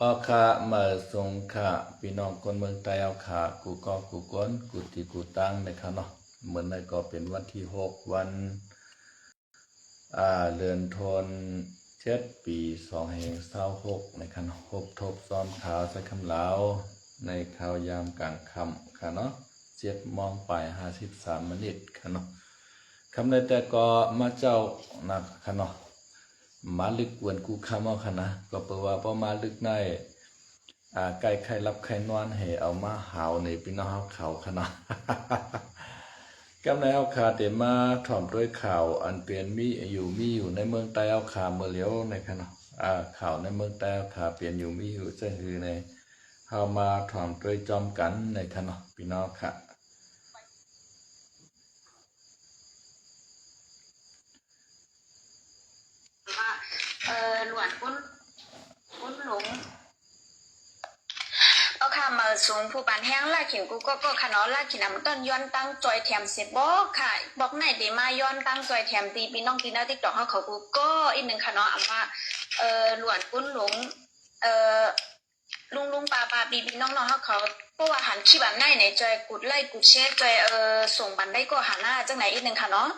ออคามาสงค่ะพี่น้องคนเมืองไทยเอาขากูก็กูก้นกูตีกูตั้งนะครับเนาะเหมือนในก็เป็นวันที่6วันเดือนธันวาคมปี2526นะครับทบซ้อมข่าวใส่คำลาวในข่าวยามกลางค่ำค่ะเนาะ7 โมงไป53 นาทีค่ะเนาะคำในแต่ก็มาเจ้านะคะเนาะมาลึกวนกูคำเอาค่ะนะก็เปิดว่าพอมาลึกในไก่ไข่รับไข่นวลให้เอามาหาวในพี่น้องเขาค่ะเนาะกำในเอาขาเตมาถ่อมด้วยข่าวอันเปลี่ยนมีอยู่ในเมืองใต้เอาขาเมื่อเลี้ยวในค่ะเนาะข่าวในเมืองใต้เอาขาเปลี่ยนมีอยู่จะคือในเอามาถ่อมด้วยจอมกันในค่ะเนาะพี่น้องค่ะหลวนกุ้นหลงเอาค่ะมาสูงผู้ปานแห้งลากขินกูก็ขนอลากขินมันต้นย้อนตั้งจอยแถมเสียบอกค่ะบอกไหนเดมาย้อนตั้งจอยแถมตีพี่น้องตีหน้าติ๊กตอกเขากูก็อีกหนึ่งขนออ่ำว่าหลวนกุ้นหลงลุงปาปีน้องเขาเพราะว่าหันขี้บันได้ในจอยกุดไล่กุดเช็ดจอยส่งบันได้ก็หันหน้าจังไหนอีกหนึ่งค่ะเนาะ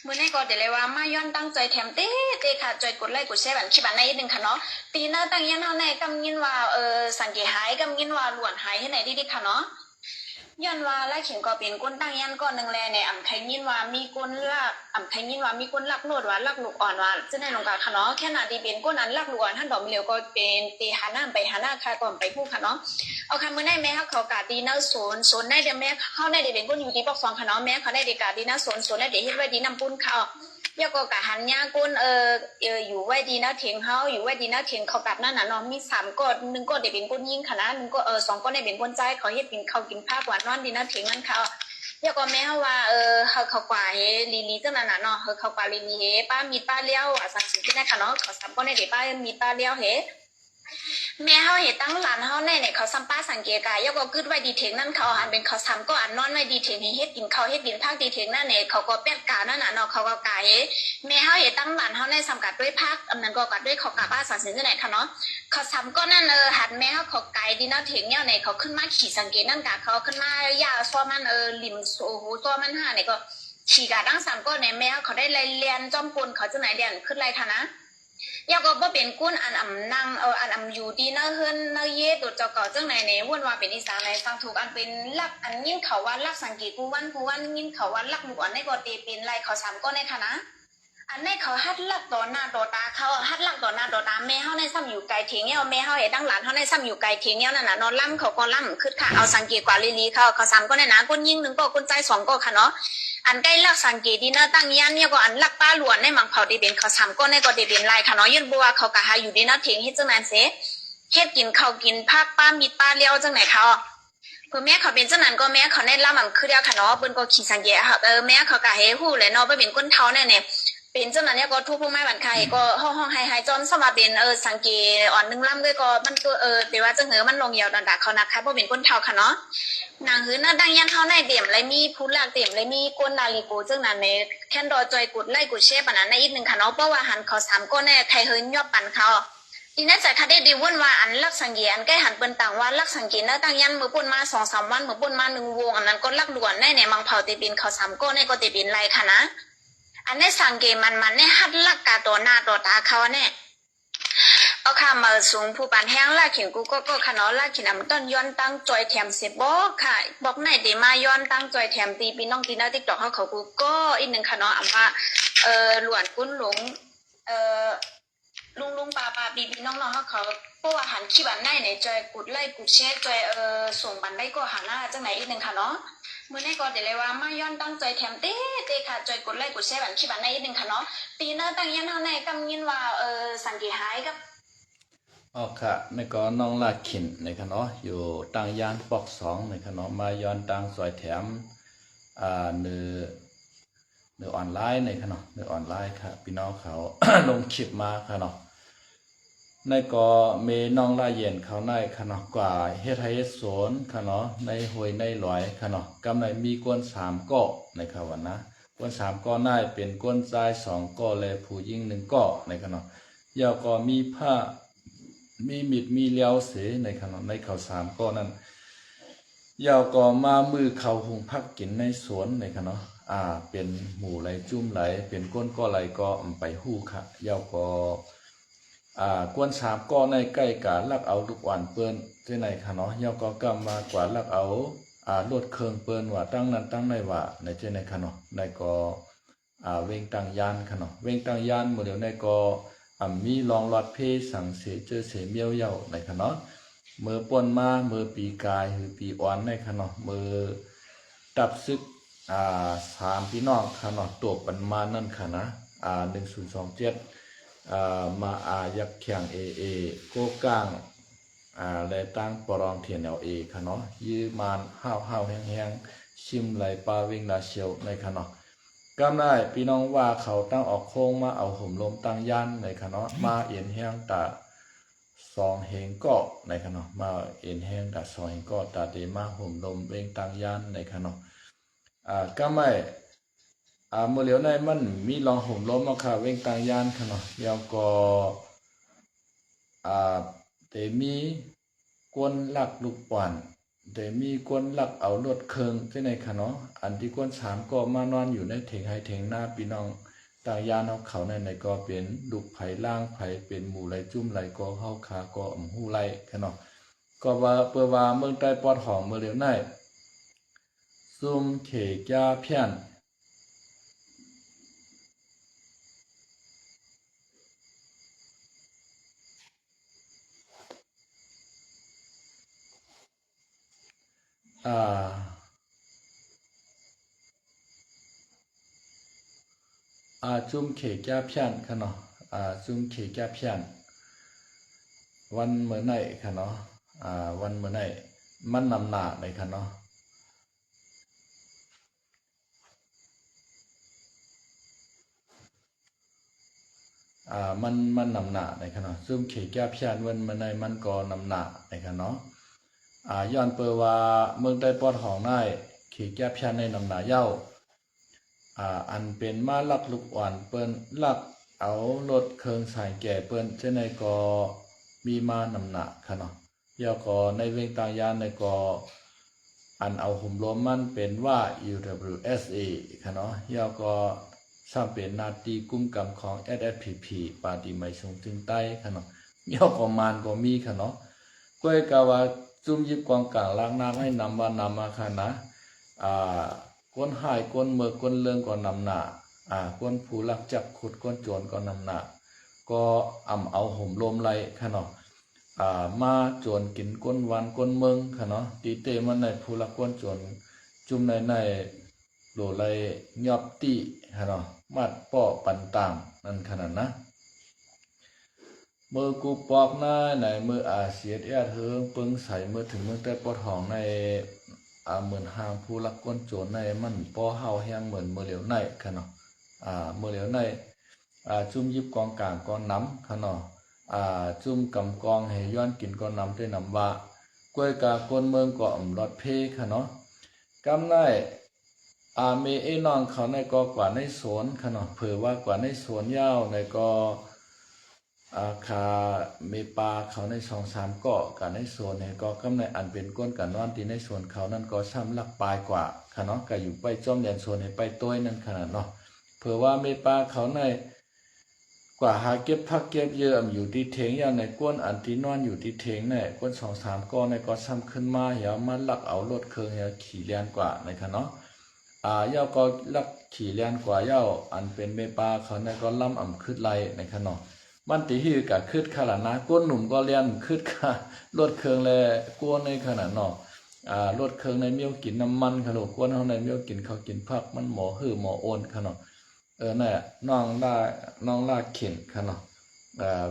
มื่อนี้ก็เดี๋ยวเลยว่ามาย้อนตั้งจอยแถมเต้ค่ะจอยกุดไล่กุดเช็ดบันขี้บันได้อีกหนึ่งค่ะเนาะตีหน้าตั้งยันเท่าไหนกำยินว่าสังเกตหายกำยินว่าหลวนหายที่ไหนดีค่ะเนาะย้อนว่าแล้วเขียนก็เป็นก้นตั้งยันก้อนหนึ่งแลในอ่ำไทยยินว่ามีก้นลักอ่ำไทยยินว่ามีก้นลักโนดว่าลักลูกอ่อนว่าจะได้ลงกาค่ะเนาะแค่นาดีเป็นก้นอันลักลูกอ่อนท่านดอกมีเหลียวก็เป็นตีหาหน้าไปหาหน้าค่ะก่อนไปพูดค่ะเนาะเอาคำเมื่อได้แม่เขากาดีนะโซนได้เดี๋ยวแม่เขาได้เดี๋ยวเป็นก้นอยู่ดีปอกฟองค่ะเนาะแม่เขาได้เดี๋ยวกาดีนะโซนได้เดี๋ยวเฮ็ดไว้ดีน้ำปุ้นเขายาก็กะหันยาก้นอยู่ไว้ดีนะเถียงเขาอยู่ไว้ดีนะเถียงเขากับนั่นน่ะเนาะมี3ก้อน1ก้อนเดี๋ยวเป็นก้นยิ่งค่ะนะ1ก็2ก้อนได้เป็นก้นใจเขาเฮ็ดกินเขากินผ้าหวานนอนดีนะเถียงนั่นเขายาก็แม่ว่าเขากว่าเฮลีจังนั้นน่ะเนาะเขากว่าลีเฮป้ามีป้าเลี้ยวสักสิ่งที่นั่นค่ะเนาะเขา3ก้อนได้เดี๋ยวป้ามีป้าเลี้ยวเฮแม่เขาเห็นตั้งหลานเขาในเขาซ้ำป้าสังเกตกายยก็กึดไว้ดีเทงนั่นเขาหันเป็นเขาซ้ำก็อันนอนไว้ดีเทงเฮ็ดกินเขาเฮ็ดกินภาคดีเทงนั่นเนี่ยเขาก็แป้งกานั่นน่ะเนาะเขาก็กายแม่เขาเห็นตั้งหลานเขาในสังกัดด้วยภาคอันนั้นก็กัดด้วยเขากาบ้าสังสินที่ไหนค่ะเนาะเขาซ้ำก็นั่นหันแม่เขาไกลดีนะเทงเนี่ยเนี่ยเขาขึ้นมาขี่สังเกตนั่นกะเขาขึ้นมายาซ้อมันริมโอ้โหซ้อมันห้าเนี่ยก็ขี่กาตั้ง3ก็ในแม่เขาได้เรียนจอมปนเขาจะไหนเรียนขึ้นไรค่ะนะยาก็บ่เป็นกุ้นอันอำนั่งอันอำอยู่ดีเนเฮือนเนเยตัวเจ้าเก่าจังไหนเนี่ยวนว่าเป็นอีสานในฟังถูกอันเป็นลักอันยินเขาว่าลักสังเกตกูวันยินเขาว่าลักหลวนในก็ตีเป็นไรเขา3ก็ในคณะอันในเขาฮัดลักต่อหน้าต่อตาเขาฮัดลักต่อหน้าต่อตาแม่เฮาในซ้ำอยู่ไกลเถียงเนี่ยแม่เฮาเฮ็ดตั้งหลานเฮาในซ้ำอยู่ไกลเถียงเนี่ยนั่นน่ะนอนล่ำเขาก็ล่ำคือค่ะเอาสังเกตกว่าลีเขา3ก็ในนะก้นยิง1ก็ก้นใจ2ก็ค่ะเนาะอันใกล้ลักสังเกตดีนะตั้งยันเนี่ยก็อันลักป้าหลวนในมังเผาดีเป็นเขา3ก็ในก็ดีเป็นลายค่ะเนาะยืนบัวเขากะหาอยู่ดีนะเถียงเฮ็ดจังนั้นเสเฮ็ดกินข้าวกินผักป้ามีป้าเลี้ยวจังไหนเขาเพื่อแม่เขาเป็นจังนั้นก็แม่เขาในล่ำคือเดียวค่ะเนาะเปิ้นก็ขี้สังเกตแม่เขากะเฮฮู้เลยเนาะบ่เป็นก้นเท้าแน่ๆเป็นจังนั้นเนี่ยก็ทุกพวกไม้บันไข่ก็ห้องไฮจอนสมาเป็นสังเกตอ่อนนึงล่ำด้วยก็มันก็เดี๋ยวว่าจังมันลงยาวดอนดาเขานะคะบ่เป็นก้นเท้าค่ะเนาะนางหือน่าดังยันเท่าในเดี่ยมเลยมีผู้หลักเดี่ยมเลยมีก้นนาลีโกจังนั้นในแค่นดอจอยกุดไล่กุดเชฟปนั้นในอีก1ค่ะเนาะเพราะว่าหันเขา3ก้นแน่ไทยเฮินยอบปันเขาทีนั้นใจคาได้ดีวุ่นว่าอันลักสังเกตอันใกล้หันเปิ้นต่างว่าลักสังเกตน่าตั้งยันมือปุ่นมา2-3วันมือปุ่นมา1วงอันนั้นก็ลักหลวนในมังเผาติบินเขา3ก้นในก็ติบินไรค่ะนะอันนี้สังเกตมันในฮัดลักกาตัวหน้าตัวตาเขาเนี่ยเอาค่ะมาสูงผู้ปานแห้งลากขินกูก็ขนอลากขินมันต้นย้อนตั้งจอยแถมเสียบอกค่ะบอกไหนเดมาย้อนตั้งจอยแถมตีพี่น้องตีหน้าติ๊กตอกเขากูก็อีก1ขนอว่าหลวนกุ้นหลงลุงปาปีพี่น้องเขาเพราะว่าหันขี้บันได้ในจอยกุดไล่กุดเช็ดจอยส่งบันได้ก็หันหน้าจังไหนอีก1ค่ะเนาะมื่อนี้ก็เดี๋ยวเลยว่ามาย้อนตั้งใจแถมเต้ค่ะจอยกดไล่กดแชร์บันขี้บันได้อีก1ค่ะเนาะตีหน้าตั้งยันเท่าไหนกำยินว่าสังเกตหายกับค่ะในก็น้องลาขินในค่ะเนาะอยู่ตั้งยานปอก2ในค่ะเนาะมาย้อนตั้งซอยแถมเนื้อออนไลน์ในค่ะเนาะเนื้อออนไลน์ค่ะพี่น้องเขา ลงคลิปมาค่ะเนาะในก็เมน้องลาเย็นเขาในค่ะเนาะกว่าเฮ็ดให้สวนค่ะเนาะในห้วยในหลอยค่ะเนาะกำในมีก้น3ก้อในค่ะวันนะก้น3ก้อในเป็นก้นชาย2ก้อและผู้หญิง1ก้อในค่ะเนาะยาวก็มีผ้า มีมิดมีเลี้ยวเสในขนมในเขาสามก็นั้นยาวก็มามือเขาหุงพักกินในสวนในขนมเป็นหมูไหลจุ่มไหลเป็นก้นก็ไหลก็ไปหู้ค่ะยาวก็กวนสามก็ในใกล้กาลักเอาลูกอ่อนเปิ้นที่ไหนขนมยาวก็กำมากว่าลักเอาลวดเครื่องเปิ้นว่าตั้งนั้นตั้งในว่าในที่ไหนขนมในก็เวงตังยานขนมเวงตังยานเมื่อเดี๋ยวในก็มีลองหลอดเพสังเสเจอเสเมียวเย่าในขนมมือป่นมามือปีกายหรือปีอ่อนในขนมมือตับซึกสามพี่น้องขนมตัวปันมานั่นค่ะนะ1027มายักแข่งเอโกกลางและตั้งปรองเทียนเอค่ะเนาะยืมานห้าวแห้งชิมไหลปลาวิ่งลาเชียวในค่ะเนาะกำได้พี่น้องว่าเขาตั้งออกโค้งมาเอาห่มลมตั้งย่านในค่ะเนาะมาเอ็นแห้งตาสองเฮงก็ในค่ะเนาะมาเอ็นแห้งตาสองเฮงก็ตาเดมาห่มลมเบ่งตั้งย่านในค่ะเนาะก็ไม่เมื่อเหลียวในมันมีลองห่มลมมาค่ะเว่งตั้งย่านค่ะเนาะยาวก็เตมีกวนลักลูกป่านเตมีกวนลักเอารถเครื่องที่ในค่ะเนาะอันที่กวนสามก็มานอนอยู่ในเถงไฮเถงหน้าพี่น้องต่างยานเอาเขาในก็เป็นลูกไผ่ล่างไผ่เป็นหมู่ไหลจุ่มไหลก็เฮาคาก็หูไหลค่ะเนาะก็ว่าเปิดว่าเมืองใต้ปอดหองเมื่อเหลียวในซุ่มเขจ้าเพี้ยนจุ่มเขจ้าเพี้ยนค่ะเนาะจุ่มเขจ้าเพี้ยนวันเมื่อไหนค่ะเนาะวันเมื่อไหนมันนำหนาในค่ะเนาะมันนำหนาในค่ะเนาะซุ่มเขแก้เพียนวันเมื่อไหนมันก็นำหนาในค่ะเนาะย้อนเปว่าเมืองใต้ปอดของนายเขแก้เพียนในนำหนาเย้าอันเป็นมาลักลูกอ่อนเปิ้นลักเอารถเครื่องสายแก่เปิ้นเช่นในก็มีมานำหนาค่ะเนาะเย้าก็ในเวงต่างยานในก็อันเอาหุ่มล้มมันเป็นว่า UWSA ค่ะเนาะเย้าก็สร้างเป็นนาตีกุ้มกำของ SSPP ปาติไมชงจึงใต้ค่ะเนาะเย้าก็มานก็มีค่ะเนาะก้อยกาว่าจุ่มยิบกองกลางล้างน้ำให้นำว่านำมาค่ะนะก้นหายก้นเมื่อก้นเลื่องก็นำหนาก้นผู้ลักจับขุดก้นโจรก็นำหนาก็เอาห่มลมไหลค่ะเนาะมาโจรกินก้นวันก้นเมืองค่ะเนาะตีเตมันในผู้ลักก้นโจรจุ่มในโหลไหลยอบตีค่ะเนาะมัดป้อปันตามนั่นขนาดนะมือกูปอกหน้าในมือเสียดเฮิงปึงใส่มือถึงมือแต่ปอดหองในเหมือนหางผู้ลักก้นโจรในมันป้อเฮาแห้งเหมือนมือเหลียวในค่ะเนาะมือเหลียวในจุ่มยิบกองกลางก้อนน้ำค่ะเนาะจุ่มกำกองให้ย้อนกินก้อนน้ำด้วยน้ำว่ากล้วยกาก้นเมืองก็รอดเพค่ะเนาะกำได้เมน้องเขาในก็กว่าในสวนค่ะเนาะเผื่อว่ากว่าในสวนยาวในก็คาเมปาเขาใน2-3เกาะกันในสวนในก็กำในอันเป็นก้นกันนอนที่ในสวนเขานั่นก็ซ้ำลักปลายกว่าค่ะเนาะก็อยู่ไปจ้อมแดนสวนให้ไปต้วยนั่นขนาดเนาะเผื่อว่าเมปาเขาในกว่าหาเก็บพักเก็บเยอะอยู่ที่เถงอย่างในก้นอันที่นอนอยู่ที่เถงเนี่ยก้น2-3ก้อนในก็ซ้ำขึ้นมาอย่ามาลักเอารถเครื่องอย่าขี่เลียนกว่าในค่ะเนาะเย้าก็ลักขี่เลียนกว่าเย้าอันเป็นเมปาเขาในก็ล่ำขึ้นไล่ในค่ะเนาะมันตีฮือกะคืดขนาดนะก้นหนุ่มก็เลียนคืดค่ะรถเครื่องแลก้นในขนาดเนาะรถเครื่องในเมียวกินน้ำมันขนมก้นเฮาในเมียวกินข้าวกินผักมันหมอหื้อหมอโอนขนาดน่ะน้องลาเข็นขนาด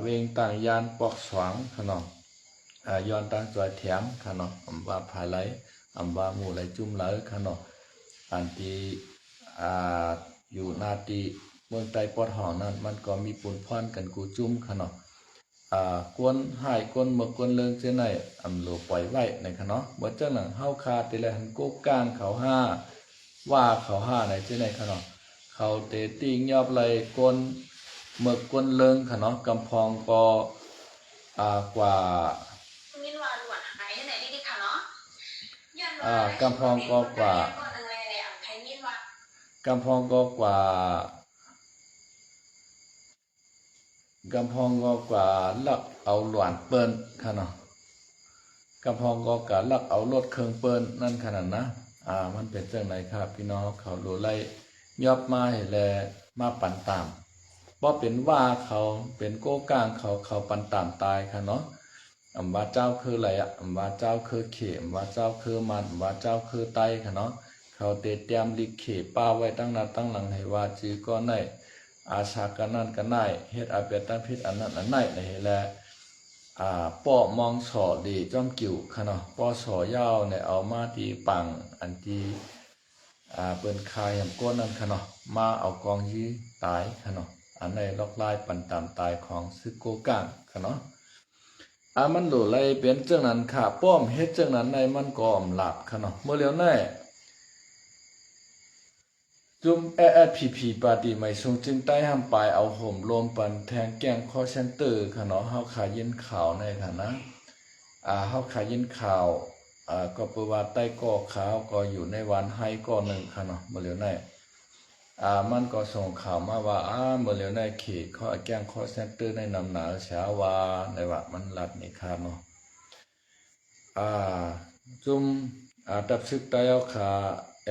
เวงต่างยานปอกสวางขนาดย้อนต่างจอยแถมขนาดว่าภายไหลว่าหมู่ไหลจุ่มไหลขนาดอันที่อยู่นาตีเมืองใต้ปอดหองนั้นมันก็มีปูนพรกันกูจุ่มค่ะเนาะกวนหายกวนเมื่อกวนเลิงเจ้าไหนโหลปล่อยไว้ในค่ะเนาะบ่เจ้าหนังเฮาคาแต่ละหันโกกางเขาว่าเขาในเจ้าไหนค่ะเนาะเขาเตติ้งยอบไหลกวนเมื่อกวนเลิงค่ะเนาะกำพองก็ กว่า มินว่าหลวนหายไหนดีๆค่ะเนาะย้อนว่าก ำพองก็กว่า ก็นึงเลยในอ่ำไทยมินว่าก ำพองก็กว่ากำพองก็กว่าลักเอาหลวนเปิ้นค่ะเนาะกำพองก็กว่าลักเอารถเครื่องเปิ้นนั่นขนาดนะมันเป็นจังไหนครับพี่น้องเขาดูไล่ยอบมาให้แลมาปั่นตามบ่เป็นว่าเขาเป็นโก้ก้างเขาปั่นตามตายค่ะเนาะว่าเจ้าคืออะไรว่าเจ้าคือเขมว่าเจ้าคือมันว่าเจ้าคือไตค่ะเนาะเขาเตรียมลิเขป้าไว้ตั้งหน้าตั้งหลังให้ว่าจื้อก็ได้อาชากันนั่นกันได้เฮ็ดอาเปตันพิษอันนั้นอันไหนในแลป้อมองสอดีจ้อมกิ่วค่ะเนาะป้อสอยาวเนี่ยเอามาที่ปังอันที่เปิ้นคายยำก้นนั่นค่ะเนาะมาเอากองยี้ตายค่ะเนาะอันในลอกลายปันตามตายของซึกโกก้างค่ะเนาะมันโหลไลเป็นจังนั้นค่ะป้อมเฮ็ดจังนั้นในมันก็อมหลับค่ะเนาะเมื่อเลียวแน่จุมพีปาร์ตี้ไม่ทรงจึงใต้ห้ามปลายเอาห่มรวมปันแทงแกงคอเซ็นเตอร์ค่ะเนาะเฮาขายยินข่าวในค่ะนะเฮาขายยินข่าวก็เปว่าใต้ก่อขาวก็อยู่ในวันไฮก่อหนึ่งค่ะเนาะเมื่อเลียวแน่มันก็ส่งข่าวมาว่าเมื่อเร็วในเขตเขาแจ้งคอเซ็นเตอร์ในนำหนาเช้าว่าในว่ามันรัดนี่ครับเนาะจุ่มตับซึกไตเอาขา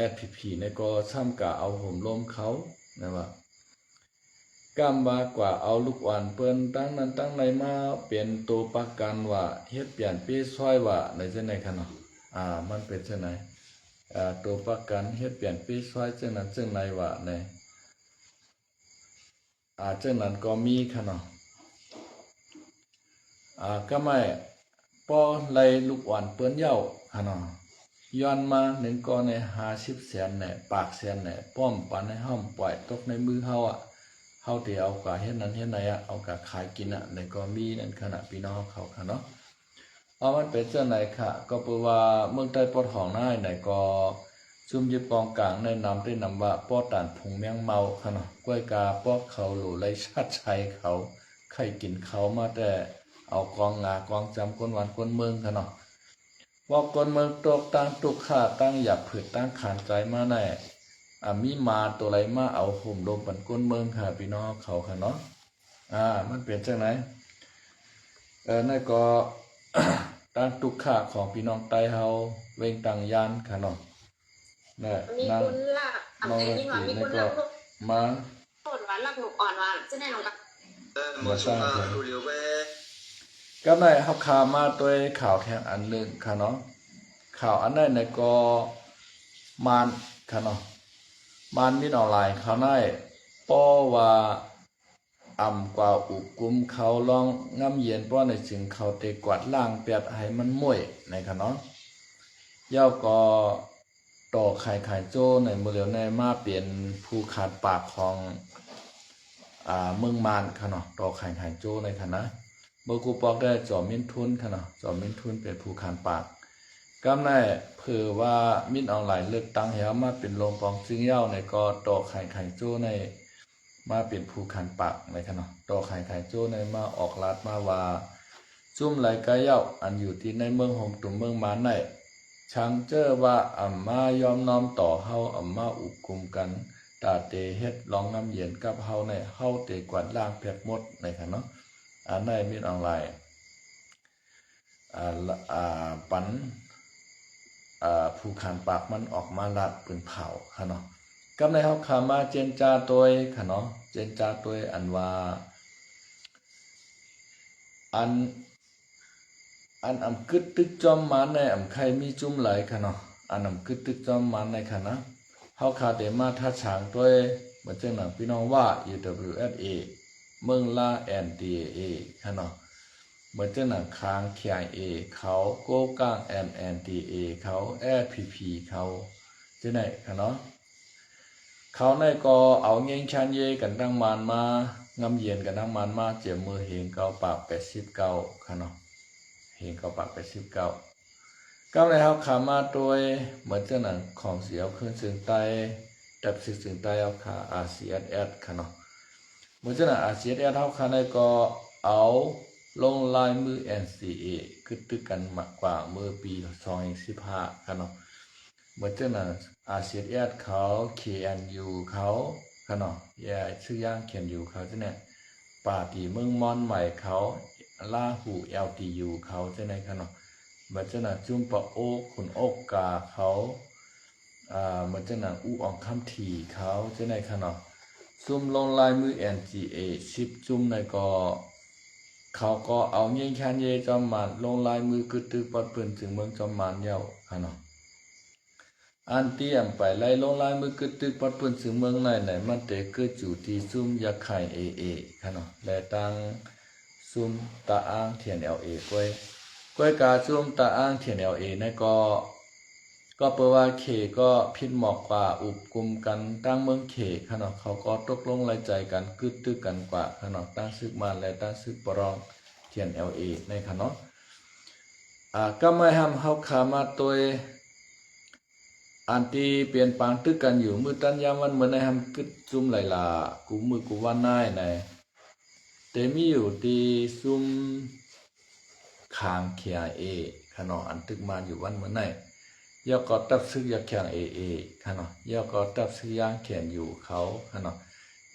SPP ในก็ซ้ำกะเอาห่มลมเขานะว่ากำว่ากว่าเอาลูกอ่อนเปิ้นตั้งนั้นตั้งในมาเป็นตัวประกันว่าเฮ็ดเปลี่ยนปีซอยว่าในจังได๋คั่นเนาะมันเป็นจังได๋ตัวประกันเฮ็ดเปลี่ยนปีซอยจังนั้นจังไดว่าในจังนั้นก็มีค่ะเนาะก็ไม่ป้อไล่ลูกอ่อนเปิ้นเย้าค่ะเนาะย้อนมาหนึ่งก็ใน50 แสนเนี่ยปากแสนเนี่ยป้อมปันให้เฮาปล่อยตกในมือเฮาเฮาที่เอากะเฮ็ดนั้นเฮ็ดไหนเอากะขายกินในก็มีนั่นขณะพี่น้องเขาค่ะเนาะมันเป็นจังได๋ค่ะก็เปว่าเมืองใต้ปอดของนายไหนก็ซุ่มยึดปองกลางในนำได้นำว่าป้อตานผงแมงเมาค่ะเนาะกล้วยกาป้อเขาหลูไล่ชาติชัยเขาไข่กินเขามาแต่เอากองงากองจำก้นวันก้นเมืองค่ะเนาะว่าก้นเมืองตกตั้งตุกขาตั้งหยับผืดตั้งขานใจมาแน่มีมาตัวไรมาเอาห่มลมปันก้นเมืองค่ะพี่น้องเขาค่ะเนาะมันเปลี่ยนจังไหนนั่นก็ ตั้งตุกขาของพี่น้องไต้เฮาเวงตังยานค่ะเนาะนี่นั่งน้องรักตีนี่ก็มาโคตรว่ารักหนุกอ่อนว่าจะได้ลงกับมาสร้างเพลงก็ในเฮาคามาตัวข่าวแข่งอันนึงค่ะเนาะข่าวอันนั้นในก็มานค่ะเนาะมานมิดออนไลน์เขาได้ป้อว่ากว่าอุกุมเขาลองง่ำเย็นป้อในจึงเขาเตกวาดล่างเปียดให้มันม่วยในค่ะเนาะย่อก็ต่อไข่โจ้ในมือเลียวในมาเปลี่ยนผู้ขาดปากของเมืองมานค่ะเนาะต่อไข่โจ้ในค่ะนะเมื่อกูปอกได้จอมินทุนค่ะเนาะจอมินทุนเป็นผู้ขาดปากก็ได้เผื่อว่ามินออนไลน์เลือกตั้งเหี่ยวมาเป็นโรงปองจึงเย้าในก็ต่อไข่โจ้ในมาเป็นผู้ขันปากในค่ะเนาะต่อไข่โจ้ในมาออกลาดมาว่าจุ่มไหลกะเย้าอันอยู่ที่ในเมืองหงตุ่มเมืองมานในช่างเจอว่ามายอมน้อมต่อเฮามาอุกุมกันตาเตเฮ็ดลองน้ำเย็นกับเฮาในเฮาเตกวาดล่างเปียกหมดในค่ะเนาะในมินออนไลน์ปันผู้ขันปากมันออกมาลาดปืนเผาค่ะเนาะกำในเฮาขามาเจนจาตัวค่ะเนาะเจนจาตัวอันว่าอันกึดตึกจอมมาในใครมีจุ่มไหลค่ะเนาะกึดตึกจอมมาในค่ะนะเฮาขาเดมาท่าฉางตัวเหมือนจังหนังพี่น้องว่า UWSA เมืองลา NDA ค่ะเนาะเหมือนจังหนังค้าง KIA เขาโก้ก้าง NDA เขา FPP เขาจังไหนค่ะเนาะเขาในก็เอาเงี้ยชันเยกันตั้งมานมางำเย็นกันตั้งมานมาเจียมมือเฮงเกาปาก89ค่ะเนาะเฮงเกาปาก89ก็เลยเฮาขามาตัวเหมือนจังหนังของเสียวขึ้นซึ่งใต้ดับซึ่งใต้เอาขา RCSS ค่ะเนาะเหมือนจังหนัง RCSS เฮาขาในก็เอา ลงลายมือ NCA คือตึกกันมากกว่าเมื่อปี2015กันเนาะเมื่อเจ้าน่ะอาเซียนแอดเขา KNU เขากันเนาะแย่ชื่อย่างเขียนอยู่เขาจ้ะเนี่ยปาตีเมืองมอนใหม่เขาล่าหู LTU เขาจ้ะเนี่ยกันเนาะเมื่อเจ้าน่ะจุ่มปะโอกขุนโอกกาเขาเมื่อเจ้าน่ะอูอ่องคำทีเขาจ้ะเนี่ยกันเนาะซุ่มลงลายมือ NGA 10จุ่มในก็เขาก็เอาเงี้ยแค่เย่จอมมันลงลายมือกึดตึกปัดปืนถึงเมืองจอมมันเย้าค่ะเนาะอันเตียมไปไล่ลงลายมือกึดตึกปัดปืนถึงเมืองไหนมันเตเกิดจู่ที่ซุ่มยาไข่เอค่ะเนาะและตังซุ่มตาอ้างเทียนก้วยกาซุ่มตาอ้างเทียนนั่นก็เปว่าเขก็พิษหมอกกว่าอุบกุมกันตั้งเมืองเขขนาดเขาก็ตกลงรายใจกันกึดตึกกันกว่าขนาดตั้งซึกมาและตั้งซึกปรองเทียนในขนาดก็ไม่ทำเขาขามาตัวอันที่เปลี่ยนปางตึกกันอยู่มือตันยามวันเหมือนในทำกึดซุ่มไหลลากูมือกูว่าน่ายในเตมีอยู่ที่ซุ่มคางเขียขนาดอันตึกมาอยู่วันเหมือนในยอก็ตับซึกยาแข่งค่ะเนาะยอก็ตับซึกย่างแข่งอยู่เขาค่ะเนาะ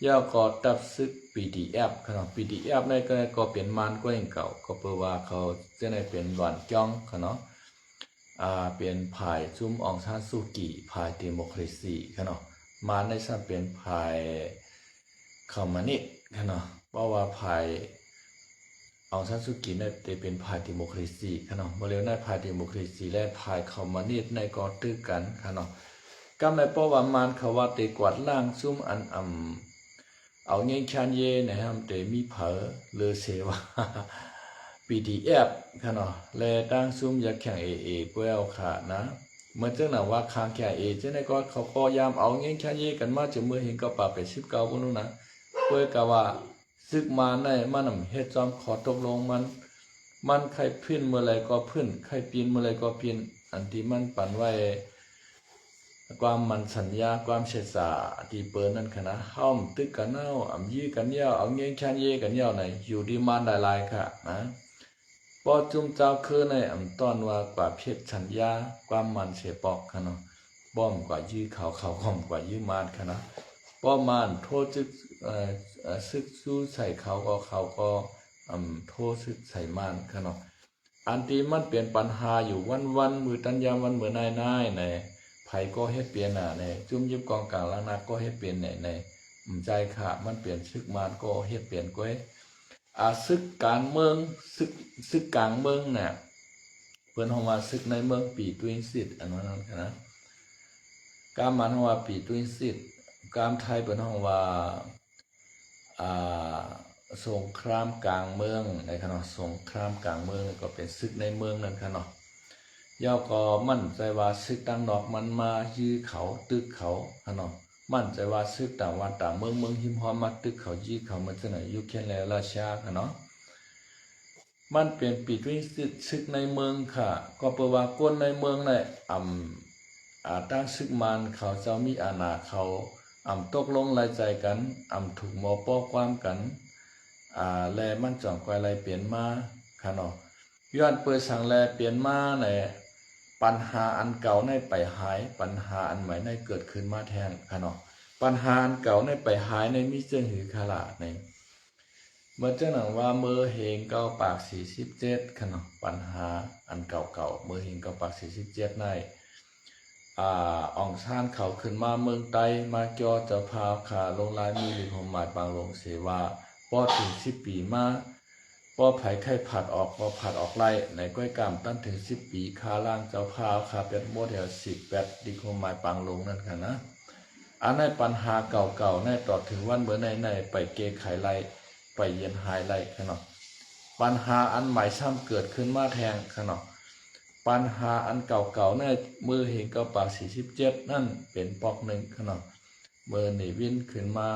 ยอก็ตับซึก PDF ค่ะเนาะ PDF ในก็เป็นมันก็ยังเก่าก็เปว่าเขาจะได้เป็นหวานจ้องค่ะเนาะเป็นภายซุ่มองซานซูกิภายเดโมคราซีค่ะเนาะมาในซ้ำเป็นภายคอมมิวนิสต์ค่ะเนาะเพราะว่าภายองซานซูกิเนี่ยเป็นพายดิโมคราซีค่ะเนาะเมื่อเร็วในพายดิโมคราซีและพายคอมมิวนิสต์ในก็ตื้อกันค่ะเนาะก็ไม่เพราะว่ามันเขาว่าเตกวาดล่างซุ่มอันเอาเงี้ยชันเย่นะครับเตมีเผอเลือเสว่า PDF ค่ะเนาะและตั้งซุ่มอยากแข่งกวค่ะนะเมื่อเจ้าหน้าว่าคางแข่งเจ้าในก็เขาก็ยามเอาเงี้ยชันเย่กันมาจนเมื่อเห็นก็ปาไป19ปุ่นนู้นนะเพื่อกะว่าซึกมาในมันเฮ็ดจอมขอตกลงมันใครพื้นเมื่อไรก็พื้นใครปีนเมื่อไรก็ปีนอันที่มันปั่นไว้ความมันสัญญาความเฉษาที่เปิ้นนั่นคณะห้อมตึกกันเน่ายี่กันเย้าเอาเงี้ยแค่เย่กันเย้าไหนอยู่ดีมันหลายๆค่ะนะพอจุ่มเจ้าคือในต้อนว่ากว่าเพชรสัญญาความมันเสปอกค่ะเนาะบ้อมกว่ายื้อเขาห้อมกว่ายื้อมานค่ะนะป้อมานโทษจึกซึกสู้ใส่เขาก็โทษซึกใส่มันค่ะเนาะอันที่มันเปลี่ยนปัญหาอยู่วันมือตันยามวันเหมือนนายในไผก็เฮ็ดเปลี่ยนในจุ่มยิบกองกลางล้างนาก็เฮ็ดเปลี่ยนในใจค่ะมันเปลี่ยนซึกมันก็เฮ็ดเปลี่ยนก้อยซึกการเมืองซึกกลางเมืองเนี่ยเพิ่นเฮาว่าซึกในเมืองปีตุยสิทธิ์อันนั้นค่ะนะการมันเฮาว่าปีตุยสิทธิ์การไทยเพิ่นเฮาว่าสงครามกลางเมืองในขณะสงครามกลางเมืองก็เป็นศึกในเมืองนั่นค่ะเนาะย่อก็มั่นใจว่าศึกต่างนอกมันมายื้อเขาตึกเขาค่ะเนาะมั่นใจว่าศึกต่างวันต่างเมืองหิมพอมาตึกเขายื้อเขามันจะไหนยุคแค่แล้วราชาค่ะเนาะมันเปลี่ยนปีด้วยศึกในเมืองค่ะก็เปว่าคนในเมืองในตั้งศึกมันเขาเจ้ามีอาณาเขาตกลงรายใจกันถูกหมอป้อความกันแลมันจ่องกวายไรเปลี่ยนมาค่ะเนาะย้อนเปิดสั่งแลเปลี่ยนมาในปัญหาอันเก่าในไปหายปัญหาอันใหม่ในเกิดขึ้นมาแทนค่ะเนาะปัญหาอันเก่าในไปหายในมิเจอหือคาลาในเมื่อเจ้าหนังว่าเมื่อเฮงเก้าปาก47ค่ะเนาะปัญหาอันเก่าเมื่อเฮงเก้าปาก47ในอ่องชานเขาขึ้นมาเมืองไต้มาเกี่ยวจะพาขาลงลายมือหรือหมหมายบางลงเสว่าพอถึง10 ปีมาพอไผ่ไข่ผัดออกพอผัดออกไล่ในก้อยกามตั้งถึง10 ปีคาล่างเจ้าพาขาเป็ดโมเดล18ดิโคหมายบางลงนั่นค่ะนะอันในปัญหาเก่าในต่อถึงวันเมื่อในไปเกไขไล่ไปเย็นหายไล่ค่ะเนาะปัญหาอันใหม่ซ้ำเกิดขึ้นมาแทงค่ะเนาะปัญหาอันเก่าในมือเห็นกับปาก47นั่นเป็นปอกหนึ่งขนาดเมื่อหนีวินขึ้นมา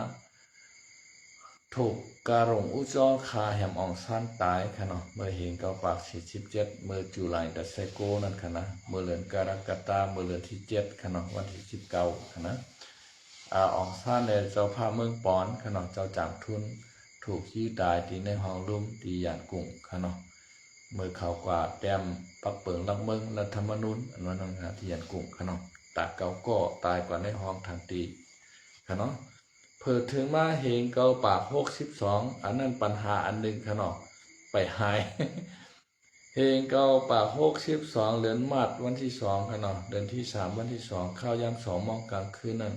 ถูกการงอุจอคาแหมอ่องสั้นตายขนาดเมื่อเห็นกับปาก47เมื่อจุลายดัสเซโกนั่นขนาดเมื่อเดือนกรกฎาเมื่อเดือนที่7ขนาดวันที่19ขนาดอ่องสั้นเนี่ยเจ้าพาเมืองปอนขนาดเจ้าจางทุน ถูกชี้ตายที่ในห้องลุ่มตีหยานกุ้งค่ะเนาะเมื่อเขากว่าแต้มปักเปิงลักเมืองรัฐธรรมนูญอันว่านังหาที่หยานกุ้งค่ะเนาะตาเก่าก็ตายกว่าในห้องทางตีค่ะเนาะเพิ่ถึงมาเหงเกาปาก62อันนั้นปัญหาอันหนึ่งค่ะเนาะไปหาย เฮงเกาปาก62เดือนมาดวันที่2ค่ะเนาะเดือนที่3วันที่2ข้าวยาม2 โมงกลางคืนนั้น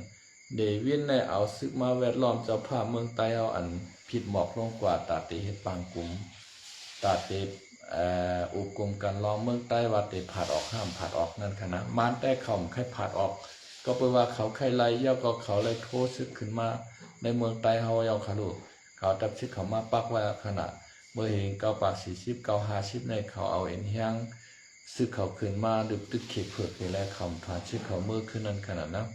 เดวินได้เอาซึกมาแวดล้อมเจ้าภาพเมืองไต้เอาอันผิดหมอกลงกว่าตาเตเฮ็ดปางกุมตาเตอุกมกันล้อมเมืองใต้ว่าเตผาดออกห้ามผาดออกนั่นค่ะนะมานแต่เขาใครผาดออกก็แปลว่าเขาใครไล่ย่อก็เขาเลยโทษซึกขึ้นมาในเมืองใต้เฮาเอาค่ะลูกเขาตับซึกเขามาปักไว้ขณะเมื่อเห็นเกาปาก40เกา50ในเขาเอาเอ็นเฮียงซึกเขาขึ้นมาดึกตึกเขกเผือกนี่แหละคำถานซึกเขาเมื่อขึ้นนั่นขนาดนะ